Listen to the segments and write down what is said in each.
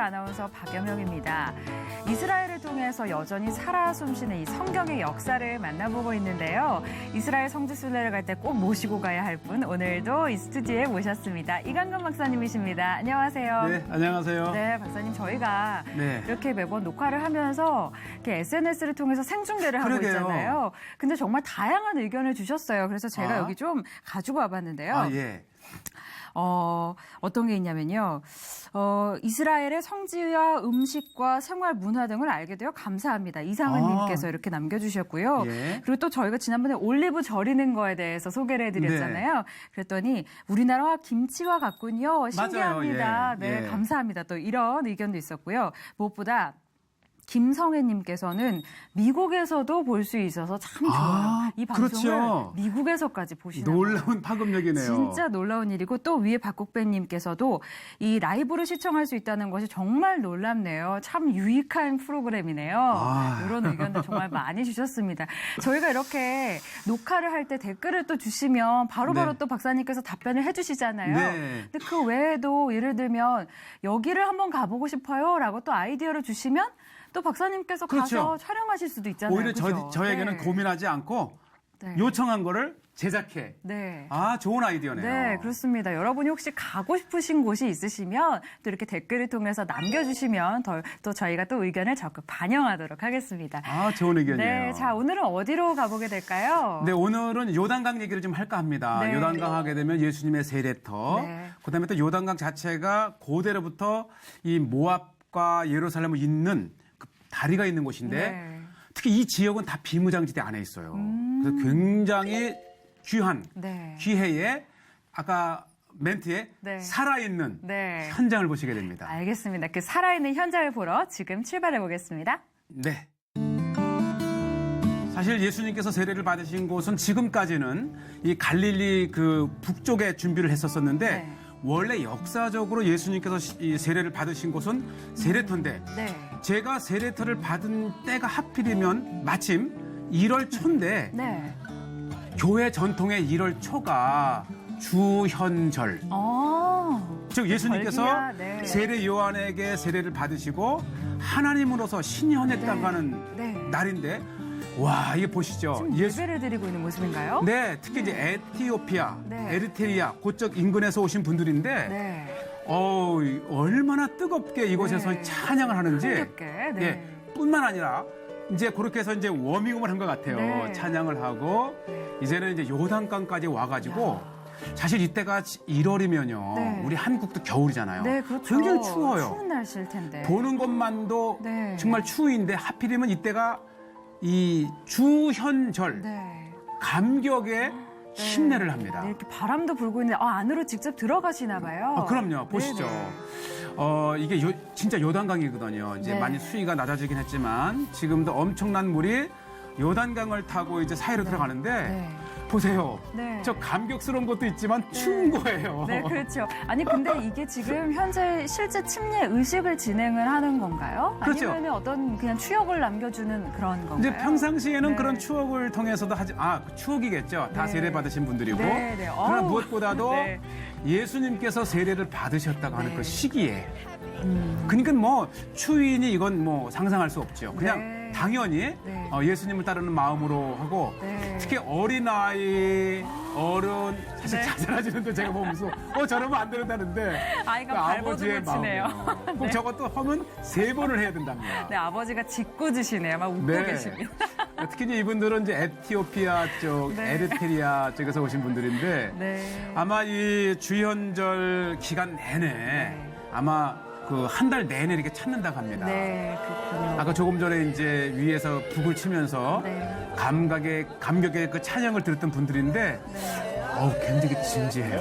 아나운서 박연영입니다. 이스라엘을 통해서 여전히 살아 숨쉬는 이 성경의 역사를 만나보고 있는데요. 이스라엘 성지순례를 갈 때 꼭 모시고 가야 할 분, 오늘도 이 스튜디오에 모셨습니다. 이강근 박사님이십니다. 안녕하세요. 네, 안녕하세요. 네, 박사님, 저희가 네. 이렇게 매번 녹화를 하면서 이렇게 SNS를 통해서 생중계를 하고 그러게요. 있잖아요. 근데 정말 다양한 의견을 주셨어요. 그래서 제가 여기 좀 가지고 와봤는데요. 아, 예. 어떤 게 있냐면요. 이스라엘의 성지와 음식과 생활 문화 등을 알게 되어 감사합니다. 이상은 님께서 이렇게 남겨주셨고요. 예. 그리고 또 저희가 지난번에 올리브 절이는 거에 대해서 소개를 해드렸잖아요. 그랬더니 우리나라와 김치와 같군요. 신기합니다. 맞아요. 예. 네, 예. 감사합니다. 또 이런 의견도 있었고요. 무엇보다 김성애님께서는 미국에서도 볼 수 있어서 참 좋아요. 이 방송을 그렇죠. 미국에서까지 보시는 놀라운 파급력이네요. 진짜 놀라운 일이고, 또 위에 박국배님께서도 이 라이브를 시청할 수 있다는 것이 정말 놀랍네요. 참 유익한 프로그램이네요. 이런 의견도 정말 많이 주셨습니다. 저희가 이렇게 녹화를 할 때 댓글을 또 주시면 바로바로 네. 또 박사님께서 답변을 해주시잖아요. 네. 근데 그 외에도 예를 들면 여기를 한번 가보고 싶어요 라고 또 아이디어를 주시면 또 박사님께서 그렇죠. 가서 촬영하실 수도 있잖아요. 오히려 그죠? 저에게는 네. 고민하지 않고 네. 요청한 거를 제작해. 네. 아, 좋은 아이디어네요. 네, 그렇습니다. 여러분이 혹시 가고 싶으신 곳이 있으시면 또 이렇게 댓글을 통해서 남겨주시면 또 저희가 또 의견을 적극 반영하도록 하겠습니다. 아, 좋은 의견이에요. 네, 자, 오늘은 어디로 가보게 될까요? 네, 오늘은 요단강 얘기를 좀 할까 합니다. 네. 요단강 하게 되면 예수님의 세례터. 네. 그다음에 또 요단강 자체가 고대로부터 이 모압과 예루살렘을 잇는 그 다리가 있는 곳인데 네. 특히 이 지역은 다 비무장지대 안에 있어요. 그래서 굉장히 귀한 네. 기회에 아까 멘트에 네. 살아있는 네. 현장을 보시게 됩니다. 알겠습니다. 그 살아있는 현장을 보러 지금 출발해 보겠습니다. 네. 사실 예수님께서 세례를 받으신 곳은 지금까지는 이 갈릴리 그 북쪽에 준비를 했었었는데 네. 원래 역사적으로 예수님께서 이 세례를 받으신 곳은 세례터인데 네. 제가 세례터를 받은 때가 하필이면 마침 1월 초인데 네. 교회 전통의 1월 초가 주현절. 즉 예수님께서 절기야? 네. 세례 요한에게 세례를 받으시고 하나님으로서 신현했다고 네. 하는 네. 날인데 와, 이게 보시죠. 지금 예배를 드리고 있는 모습인가요? 네, 특히 이제 에티오피아, 네. 에리트리아 그쪽 인근에서 오신 분들인데 네. 얼마나 뜨겁게 이곳에서 네. 찬양을 하는지 흥겹게, 네. 예, 뿐만 아니라 이제 그렇게 해서 이제 워밍업을 한 것 같아요. 네. 찬양을 하고 이제는 이제 요단강까지 와가지고 사실 이때가 1월이면요. 네. 우리 한국도 겨울이잖아요. 네, 그렇죠. 굉장히 추워요. 추운 날씨일 텐데. 보는 것만도 네. 정말 추위인데 하필이면 이때가 이 주현절 네. 감격에 힘내를 합니다. 네, 이렇게 바람도 불고 있는데 안으로 직접 들어가시나 봐요. 그럼요. 보시죠. 네네. 이게 진짜 요단강이거든요. 이제 네. 많이 수위가 낮아지긴 했지만 지금도 엄청난 물이 요단강을 타고 이제 사이로 들어가는데 네. 보세요. 네. 저 감격스러운 것도 있지만 추운 거예요. 네, 그렇죠. 아니, 근데 이게 지금 현재 실제 침례 의식을 진행을 하는 건가요? 그렇죠. 아니면 어떤 그냥 추억을 남겨주는 그런 건가요? 이제 평상시에는 네. 그런 추억을 통해서도 추억이겠죠. 다 네. 세례 받으신 분들이고. 네, 네. 그러나 어우. 무엇보다도 네. 예수님께서 세례를 받으셨다고 하는 네. 그 시기에. 그러니까 뭐 추위니 이건 뭐 상상할 수 없죠. 그냥 네. 당연히 네. 예수님을 따르는 마음으로 하고 네. 특히 어린아이, 어른 사실 네. 자잘하시는데 제가 보면서 저러면 안 된다는데 아이가 그 발버둥을 아버지의 치네요. 마음이요. 꼭 저것도 하면 3번을 해야 된답니다. 네, 아버지가 짓궂으시네요. 막 웃고 네. 계십니다. 특히 이제 이분들은 이제 에티오피아 쪽, 네. 에리트리아 쪽에서 오신 분들인데 네. 아마 이 주현절 기간 내내 아마 그 한 달 내내 이렇게 찾는다고 합니다. 네, 그렇군요. 아까 조금 전에 이제 위에서 북을 치면서 네. 감격의 그 찬양을 들었던 분들인데 굉장히 진지해요.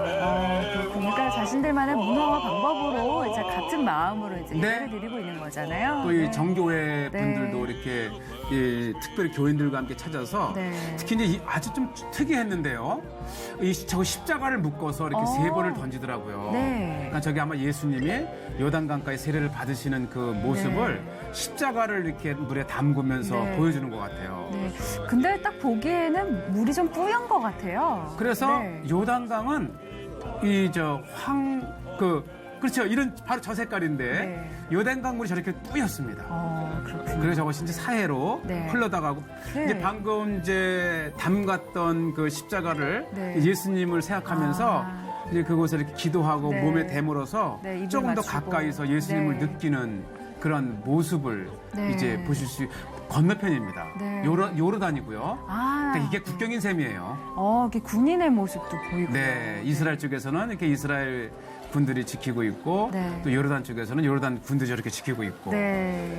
그러니까 자신들만의 문화와 방법으로 이제 같은 마음으로 이제 네. 예배를 드리고 있는 거잖아요. 또 이 네. 정교회 네. 분들도 이렇게 특별히 교인들과 함께 찾아서 네. 특히 이제 아주 좀 특이했는데요. 저거 십자가를 묶어서 이렇게 3번을 던지더라고요. 네. 그러니까 저기 아마 예수님이 요단강가에 세례를 받으시는 그 모습을 십자가를 이렇게 물에 담그면서 네. 보여주는 것 같아요. 네. 근데 딱 보기에는 물이 좀 뿌연 것 같아요. 그래서 네. 요단강은 그렇죠. 이런 바로 저 색깔인데 네. 요단 강물이 저렇게 뿌였습니다. 그렇군요. 그래서 저것이 이제 사해로 네. 흘러다가고 네. 이제 방금 이제 담갔던 그 십자가를 네. 예수님을 생각하면서 이제 그곳에 이렇게 기도하고 네. 몸에 대물어서 네, 입을 조금 더 맞추고. 가까이서 예수님을 네. 느끼는 그런 모습을 네. 이제 보실 수 건너편입니다. 네. 요르단이고요. 그러니까 이게 국경인 셈이에요. 이게 군인의 모습도 보이고. 네, 이스라엘 쪽에서는 이렇게 이스라엘 군들이 지키고 있고 네. 또 요르단 쪽에서는 요르단 군들이 저렇게 지키고 있고. 네.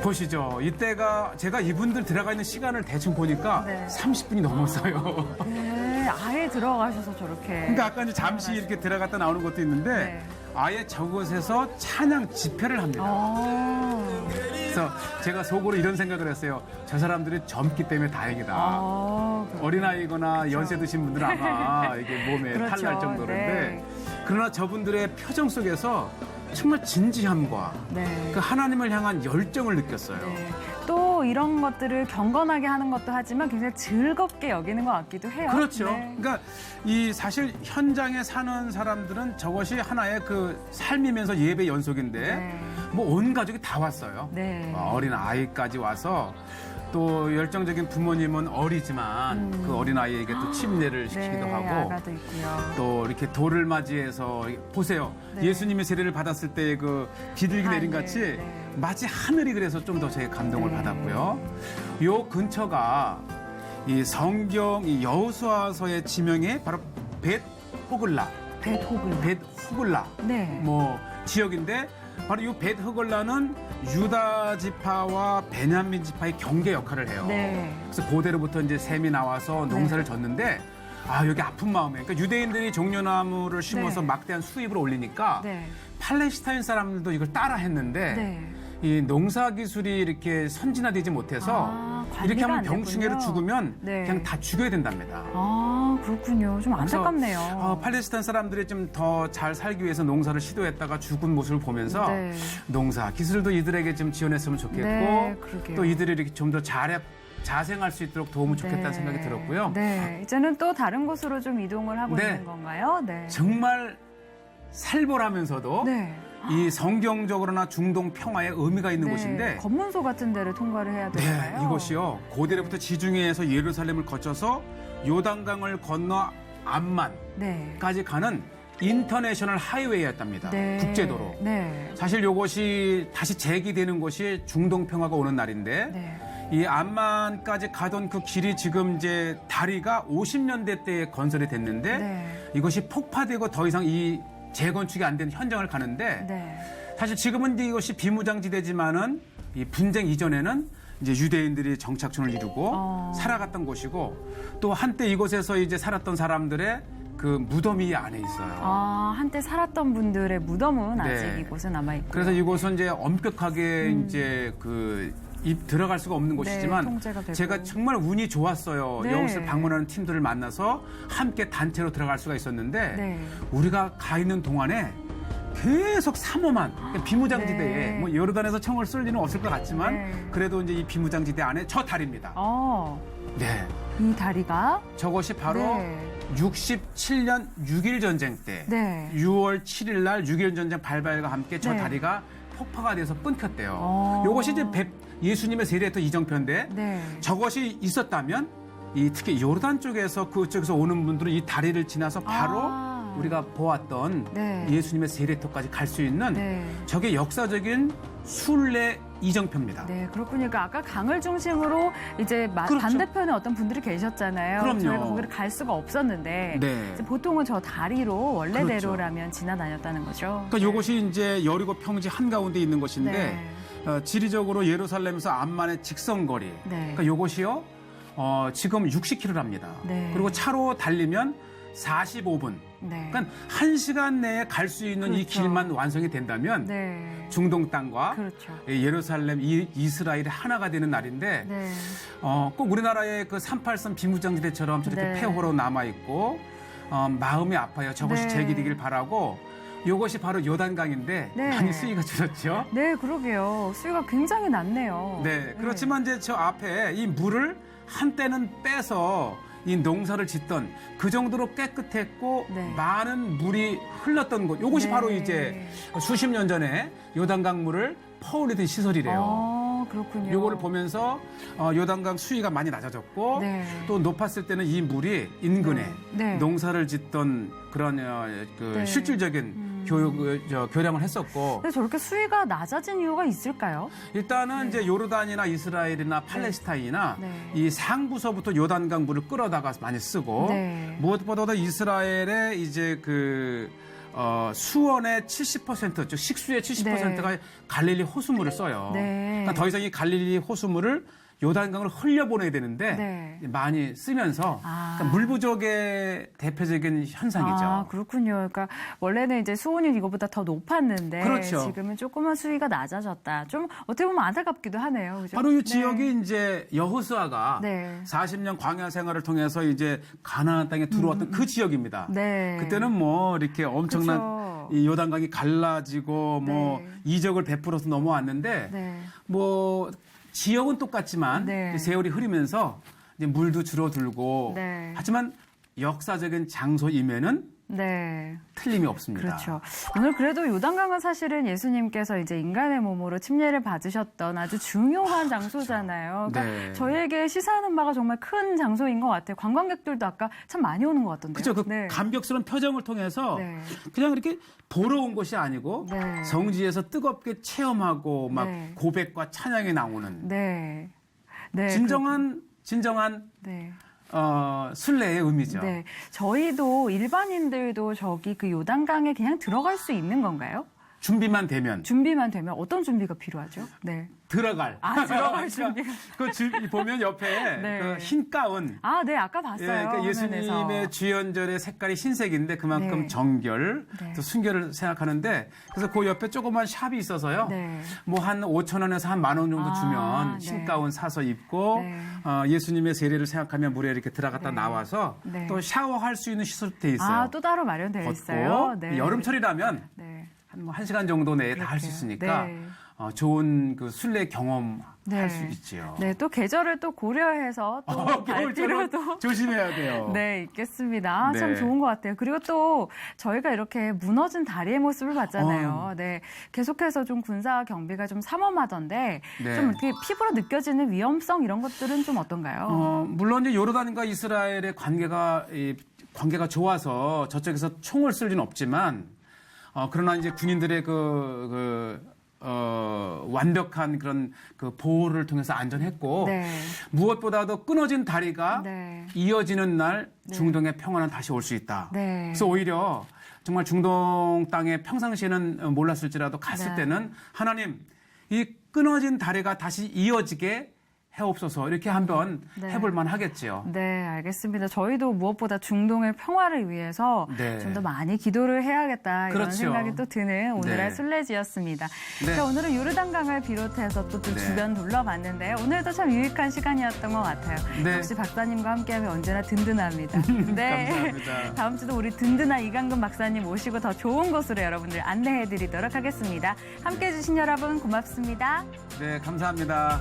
보시죠. 이때가 제가 이분들 들어가 있는 시간을 대충 보니까 네. 30분이 넘었어요. 네, 아예 들어가셔서 저렇게. 그러니까 아까 이제 잠시 이렇게 들어갔다 나오는 것도 있는데 네. 아예 저곳에서 찬양 집회를 합니다. 그래서 제가 속으로 이런 생각을 했어요. 저 사람들이 젊기 때문에 다행이다. 어린아이거나 연세 드신 분들은 아마 이게 몸에 그렇죠. 탈날 정도인데 네. 그러나 저분들의 표정 속에서 정말 진지함과 네. 그 하나님을 향한 열정을 느꼈어요. 네. 또 이런 것들을 경건하게 하는 것도 하지만 굉장히 즐겁게 여기는 것 같기도 해요. 그렇죠. 네. 그러니까 이 사실 현장에 사는 사람들은 저것이 하나의 그 삶이면서 예배 연속인데 네. 뭐 온 가족이 다 왔어요. 네. 어린 아이까지 와서 또 열정적인 부모님은 어리지만 그 어린 아이에게 또 침례를 시키기도 네, 하고 아가도 있고요. 또 이렇게 돌을 맞이해서 보세요. 네. 예수님의 세례를 받았을 때 그 비둘기 내린 네, 같이 네. 마치 하늘이 그래서 좀 더 제가 감동을 네. 받았고요. 요 근처가 이 성경 이 여호수아서의 지명이 바로 벳호글라, 벳호글. 벳호글라 네. 뭐 지역인데 바로 이 벳호글라는 유다 지파와 베냐민 지파의 경계 역할을 해요. 네. 그래서 고대로부터 이제 샘이 나와서 농사를 졌는데 여기 아픈 마음에 그러니까 유대인들이 종려나무를 심어서 네. 막대한 수입을 올리니까 네. 팔레스타인 사람들도 이걸 따라 했는데 네. 이 농사 기술이 이렇게 선진화되지 못해서 관리가 이렇게 하면 안 병충해로 됐군요. 죽으면 네. 그냥 다 죽여야 된답니다. 그렇군요. 좀 그래서, 안타깝네요. 팔레스타인 사람들이 좀 더 잘 살기 위해서 농사를 시도했다가 죽은 모습을 보면서 네. 농사 기술도 이들에게 좀 지원했으면 좋겠고 네, 그러게요. 또 이들이 이렇게 좀 더 자생할 수 있도록 도움을 좋겠다는 생각이 들었고요. 네. 이제는 또 다른 곳으로 좀 이동을 하고 네. 있는 건가요? 네. 정말 살벌하면서도 네. 이 성경적으로나 중동 평화에 의미가 있는 네. 곳인데 검문소 같은 데를 통과를 해야 네, 되나요? 이곳이요. 고대로부터 지중해에서 예루살렘을 거쳐서 요단강을 건너 암만까지 네. 가는 인터내셔널 하이웨이였답니다. 네. 국제도로. 네. 사실 이것이 다시 재기되는 것이 중동 평화가 오는 날인데 네. 이 암만까지 가던 그 길이 지금 이제 다리가 50년대 때에 건설이 됐는데 네. 이것이 폭파되고 더 이상 이 재건축이 안 된 현장을 가는데 네. 사실 지금은 이제 이것이 비무장지대지만은 이 분쟁 이전에는 이제 유대인들이 정착촌을 이루고 살아갔던 곳이고 또 한때 이곳에서 이제 살았던 사람들의 그 무덤이 안에 있어요. 한때 살았던 분들의 무덤은 네. 아직 이곳에 남아 있고. 그래서 이곳은 이제 엄격하게 이제 들어갈 수가 없는 곳이지만 통제가 되고. 제가 정말 운이 좋았어요. 네. 이곳을 방문하는 팀들을 만나서 함께 단체로 들어갈 수가 있었는데 네. 우리가 가 있는 동안에 계속 삼엄한 그러니까 비무장지대에 네. 뭐 요르단에서 총을 쏠 일은 없을 것 같지만 네. 그래도 이제 이 비무장지대 안에 저 다리입니다. 네, 이 다리가 저것이 바로 네. 67년 6.1 전쟁 때 네. 6월 7일 날 6.1 전쟁 발발과 함께 저 네. 다리가 폭파가 돼서 끊겼대요. 이것이 이제 예수님의 세례터 이정표인데 네. 저것이 있었다면 특히 요르단 쪽에서 그쪽에서 오는 분들은 이 다리를 지나서 바로 우리가 보았던 네. 예수님의 세례터까지 갈 수 있는 네. 저게 역사적인 순례 이정표입니다. 네, 그렇군요. 그러니까 아까 강을 중심으로 이제 그렇죠. 반대편에 어떤 분들이 계셨잖아요. 그럼요. 저희가 거기를 갈 수가 없었는데 네. 이제 보통은 저 다리로 원래대로라면 그렇죠. 지나다녔다는 거죠. 그러니까 이것이 이제 여리고 평지 한가운데 있는 것인데 네. 지리적으로 예루살렘에서 암만의 직선거리. 네. 그러니까 이것이요. 지금 60km랍니다. 네. 그리고 차로 달리면 45분. 네. 그러니까 1시간 내에 갈 수 있는 이 그렇죠. 길만 완성이 된다면 네. 중동 땅과 그렇죠. 예루살렘, 이스라엘이 하나가 되는 날인데 네. 꼭 우리나라의 그 383 비무장지대처럼 저렇게 네. 폐허로 남아있고 마음이 아파요. 저것이 네. 재기되길 바라고 이것이 바로 요단강인데 네. 많이 수위가 줄었죠. 네, 그러게요. 수위가 굉장히 낮네요. 네, 그렇지만 이제 저 앞에 이 물을 한때는 빼서 이 농사를 짓던 그 정도로 깨끗했고 네. 많은 물이 흘렀던 곳. 이것이 네. 바로 이제 수십 년 전에 요단강 물을 퍼올리던 시설이래요. 그렇군요. 요거를 보면서 요단강 수위가 많이 낮아졌고 네. 또 높았을 때는 이 물이 인근에 네. 농사를 짓던 그런 네. 실질적인 교량을 했었고 근데 저렇게 수위가 낮아진 이유가 있을까요? 일단은 이제 요르단이나 이스라엘이나 팔레스타인이나 네. 이 상부서부터 요단강 물을 끌어다가 많이 쓰고 네. 무엇보다도 이스라엘의 이제 수원의 70%, 즉 식수의 70%가 갈릴리 호수물을 써요. 네. 그러니까 더 이상 이 갈릴리 호수물을 요단강을 흘려보내야 되는데 네. 많이 쓰면서 그러니까 물 부족의 대표적인 현상이죠. 그렇군요. 그러니까 원래는 이제 수온이 이거보다 더 높았는데 그렇죠. 지금은 조금만 수위가 낮아졌다. 좀 어떻게 보면 안타깝기도 하네요. 그죠? 바로 이 지역이 이제 여호수아가 네. 40년 광야 생활을 통해서 이제 가나안 땅에 들어왔던 그 지역입니다. 네. 그때는 뭐 이렇게 엄청난 그쵸. 이 요단강이 갈라지고 뭐 네. 이적을 베풀어서 넘어왔는데 네. 뭐 지역은 똑같지만 네. 세월이 흐르면서 이제 물도 줄어들고 네. 하지만 역사적인 장소임에는 네. 틀림이 없습니다. 그렇죠. 오늘 그래도 요단강은 사실은 예수님께서 이제 인간의 몸으로 침례를 받으셨던 아주 중요한 장소잖아요. 그러니까 네. 저희에게 시사하는 바가 정말 큰 장소인 것 같아요. 관광객들도 아까 참 많이 오는 것 같던데요. 그렇죠. 그 네. 감격스러운 표정을 통해서 네. 그냥 이렇게 보러 온 것이 아니고 네. 성지에서 뜨겁게 체험하고 막 네. 고백과 찬양이 나오는 네. 네. 진정한 네. 순례의 의미죠. 네. 저희도 일반인들도 저기 그 요단강에 그냥 들어갈 수 있는 건가요? 준비만 되면 준비만 되면 어떤 준비가 필요하죠? 네. 들어갈. 들어갈 준비. 보면 옆에 네. 그 흰 가운. 네, 아까 봤어요. 그러니까 화면에서. 예수님의 주연절의 색깔이 흰색인데 그만큼 네. 정결, 네. 또 순결을 생각하는데 그래서 그 옆에 조그만 샵이 있어서요. 네. 뭐 한 5,000원에서 한 10,000원 정도 주면 네. 흰 가운 사서 입고 네. 예수님의 세례를 생각하면 물에 이렇게 들어갔다 네. 나와서 네. 또 샤워할 수 있는 시설도 돼 있어요. 또 따로 마련되어 걷고 있어요. 네. 여름철이라면 네. 한 시간 정도 내에 다 할 수 그렇게요. 있으니까 네. 좋은 그 순례 경험 네. 할 수 있지요. 네, 또 계절을 또 고려해서 또 갈 필요도 조심해야 돼요. 네, 있겠습니다. 참 네. 좋은 것 같아요. 그리고 또 저희가 이렇게 무너진 다리의 모습을 봤잖아요. 네, 계속해서 좀 군사 경비가 좀 삼엄하던데 네. 좀 이렇게 피부로 느껴지는 위험성 이런 것들은 좀 어떤가요? 물론 이제 요르단과 이스라엘의 관계가 좋아서 저쪽에서 총을 쓸 리는 없지만 그러나 이제 군인들의 완벽한 그런 그 보호를 통해서 안전했고 네. 무엇보다도 끊어진 다리가 네. 이어지는 날 중동의 평화는 다시 올 수 있다. 네. 그래서 오히려 정말 중동 땅에 평상시에는 몰랐을지라도 갔을 네. 때는 하나님 이 끊어진 다리가 다시 이어지게 해옵소서 이렇게 한번 네. 해볼 만하겠지요. 네, 알겠습니다. 저희도 무엇보다 중동의 평화를 위해서 네. 좀 더 많이 기도를 해야겠다 이런 그렇죠. 생각이 또 드는 오늘의 네. 순례지였습니다. 네. 자, 오늘은 요르단강을 비롯해서 또 네. 주변 둘러봤는데요. 오늘도 참 유익한 시간이었던 것 같아요. 네. 역시 박사님과 함께하면 언제나 든든합니다. 네. 감사합니다. 다음 주도 우리 든든한 이강근 박사님 모시고 더 좋은 곳으로 여러분들 안내해드리도록 하겠습니다. 함께해 주신 여러분 고맙습니다. 네, 감사합니다.